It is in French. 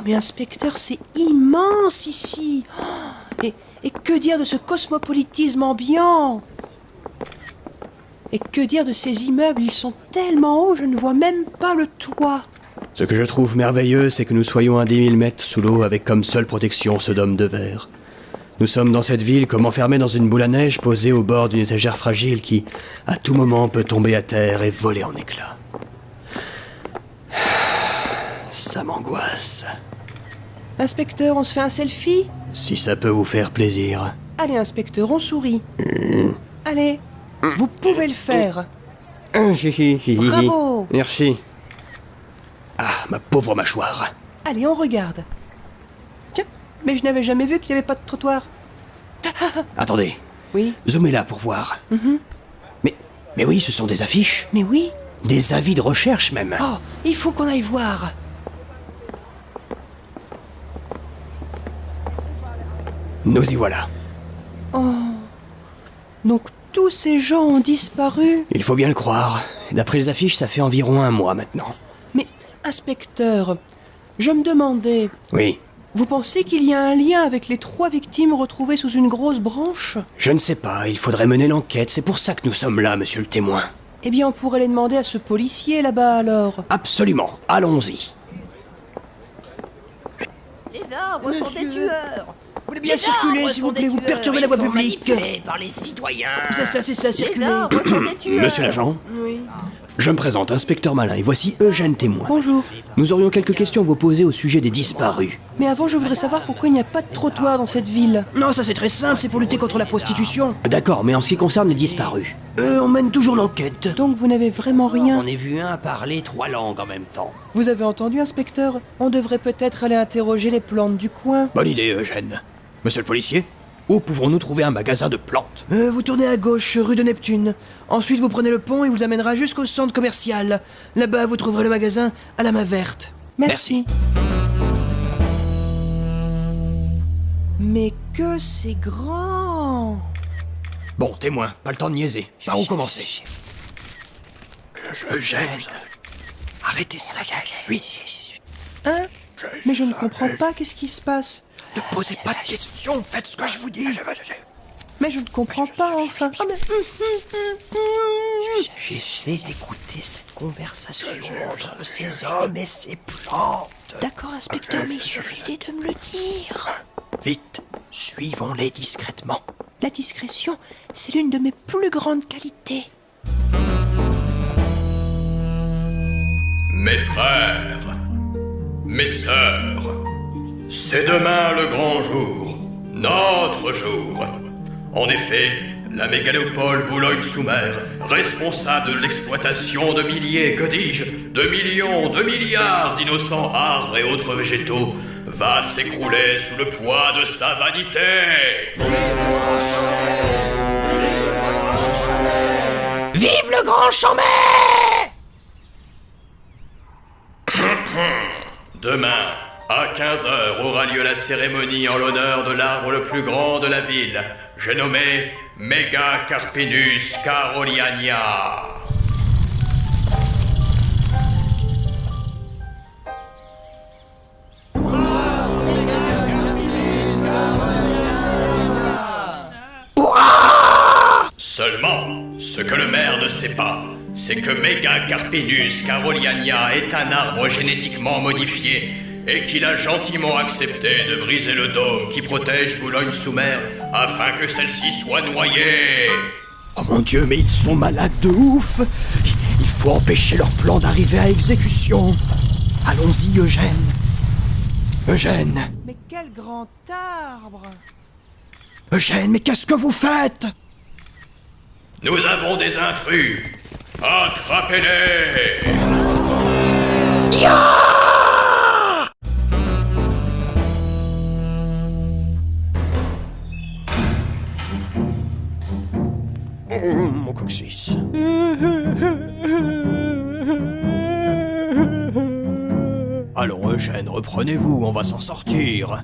mais inspecteur, c'est immense ici. Et que dire de ce cosmopolitisme ambiant? Et que dire de ces immeubles? Ils sont tellement hauts, je ne vois même pas le toit. Ce que je trouve merveilleux, c'est que nous soyons à 10 000 mètres sous l'eau avec comme seule protection ce dôme de verre. Nous sommes dans cette ville comme enfermés dans une boule à neige posée au bord d'une étagère fragile qui, à tout moment, peut tomber à terre et voler en éclats. Ça m'angoisse. Inspecteur, on se fait un selfie? Si ça peut vous faire plaisir. Allez, inspecteur, on sourit. Allez, vous pouvez le faire. Bravo. Merci. Ah, ma pauvre mâchoire. Allez, on regarde. Tiens, mais je n'avais jamais vu qu'il n'y avait pas de trottoir. Attendez, Oui, zoomez là pour voir. Mais oui, ce sont des affiches. mais oui. Des avis de recherche même. Oh, il faut qu'on aille voir. Nous y voilà. Donc tous ces gens ont disparu. Il faut bien le croire. D'après les affiches, ça fait environ 1 mois maintenant. Mais, inspecteur, je me demandais, Oui, vous pensez qu'il y a un lien avec les 3 victimes retrouvées sous une grosse branche? je ne sais pas, il faudrait mener l'enquête, c'est pour ça que nous sommes là, monsieur le témoin. Eh bien, on pourrait les demander à ce policier là-bas alors. Absolument, allons-y. Les arbres sont des tueurs. Vous voulez bien circuler, s'il vous plaît, vous perturbez la voie publique. Manipulés par les citoyens. C'est ça, Les circulez. arbres sont des tueurs. Monsieur l'agent, Oui. je me présente, inspecteur Malin, et voici Eugène Témoin. Bonjour. Nous aurions quelques questions à vous poser au sujet des disparus. Mais avant, je voudrais savoir pourquoi il n'y a pas de trottoir dans cette ville. Non, ça c'est très simple, c'est pour lutter contre la prostitution. D'accord, mais en ce qui concerne les disparus. On mène toujours l'enquête. Donc vous n'avez vraiment rien. On est vu un parler 3 langues en même temps. Vous avez entendu, inspecteur? On devrait peut-être aller interroger les plantes du coin. Bonne idée, Eugène. Monsieur le policier, où pouvons-nous trouver un magasin de plantes? Vous tournez à gauche, rue de Neptune. Ensuite, vous prenez le pont et vous amènera jusqu'au centre commercial. Là-bas, vous trouverez le magasin à la main verte. Merci. Mais que c'est grand! Bon, témoin, pas le temps de niaiser. Par où commencer? Eugène, arrêtez ça tout de suite. Hein? Mais je ne comprends pas, qu'est-ce qui se passe? Ne posez pas de questions, faites ce que je vous dis. Mais je ne comprends pas, enfin. Ah, mais... J'essaie d'écouter cette conversation entre ces hommes et ces plantes. D'accord, inspecteur, mais il suffisait de me le dire. Vite, suivons-les discrètement. La discrétion, c'est l'une de mes plus grandes qualités. Mes frères, mes sœurs, c'est demain le grand jour, notre jour. En effet, la mégalopole Boulogne-sous-Mer, responsable de l'exploitation de milliers, que dis-je, de millions, de milliards d'innocents arbres et autres végétaux, va s'écrouler sous le poids de sa vanité. Vive le grand Chambet! Demain, à 15h aura lieu la cérémonie en l'honneur de l'arbre le plus grand de la ville. J'ai nommé Megacarpinus caroliania. Seulement, ce que le maire ne sait pas, c'est que Megacarpinus caroliania est un arbre génétiquement modifié et qu'il a gentiment accepté de briser le dôme qui protège Boulogne-sous-Mer afin que celle-ci soit noyée. Oh mon Dieu, mais ils sont malades de ouf. Il faut empêcher leur plan d'arriver à exécution. Allons-y, Eugène. Eugène. Mais quel grand arbre! Eugène, mais qu'est-ce que vous faites? Nous avons des intrus. Attrapez-les! Oh, mon coccyx. Allons, Eugène, reprenez-vous, on va s'en sortir.